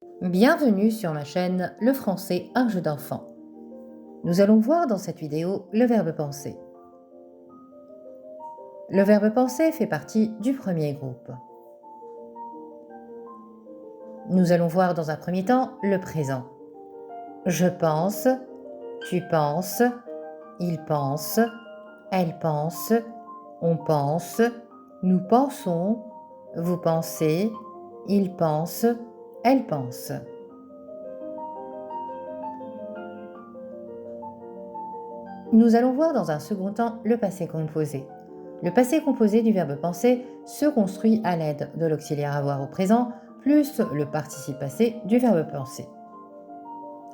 Bienvenue sur ma chaîne Le français, un jeu d'enfant. Nous allons voir dans cette vidéo le verbe penser. Le verbe penser fait partie du premier groupe. Nous allons voir dans un premier temps le présent. Je pense, tu penses, il pense, elle pense, on pense, nous pensons, vous pensez, il pense, elle pense. Nous allons voir dans un second temps le passé composé. Le passé composé du verbe penser se construit à l'aide de l'auxiliaire avoir au présent plus le participe passé du verbe penser.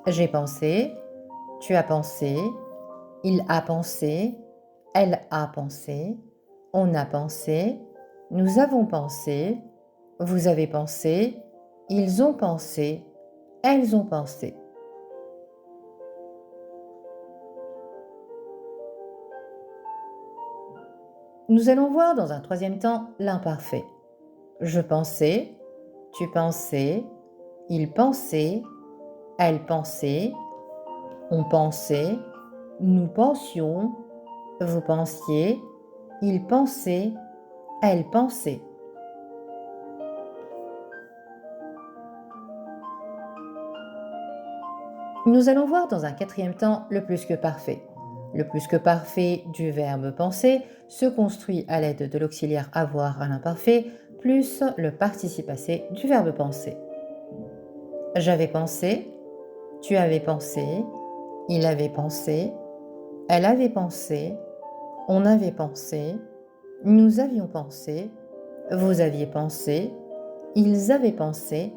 J'ai pensé, tu as pensé, il a pensé, elle a pensé, on a pensé, nous avons pensé, vous avez pensé, ils ont pensé, elles ont pensé. Nous allons voir dans un troisième temps l'imparfait. Je pensais, tu pensais, il pensait, elle pensait, on pensait, nous pensions, vous pensiez, il pensait, elle pensait. Nous allons voir dans un quatrième temps le plus que parfait. Le plus que parfait du verbe penser se construit à l'aide de l'auxiliaire avoir à l'imparfait plus le participe passé du verbe penser. J'avais pensé, tu avais pensé, il avait pensé, elle avait pensé, on avait pensé, nous avions pensé, vous aviez pensé, ils avaient pensé,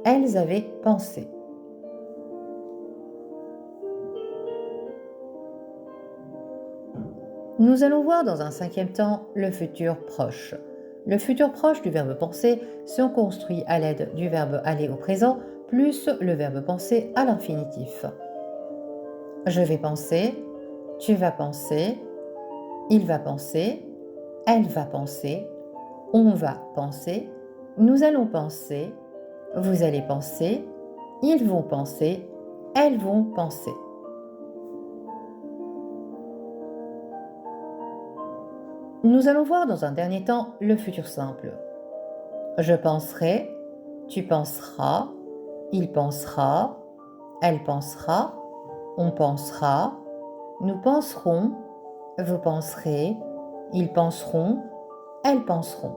elles avaient pensé. Nous allons voir dans un cinquième temps le futur proche. Le futur proche du verbe penser se construit à l'aide du verbe aller au présent plus le verbe penser à l'infinitif. Je vais penser, tu vas penser, il va penser, elle va penser, on va penser, nous allons penser, vous allez penser, ils vont penser, elles vont penser. Nous allons voir dans un dernier temps le futur simple. Je penserai, tu penseras, il pensera, elle pensera, on pensera, nous penserons, vous penserez, ils penseront, elles penseront.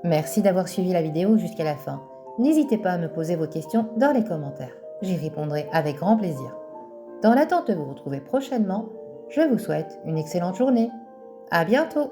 Merci d'avoir suivi la vidéo jusqu'à la fin. N'hésitez pas à me poser vos questions dans les commentaires. J'y répondrai avec grand plaisir. Dans l'attente de vous retrouver prochainement, je vous souhaite une excellente journée. À bientôt!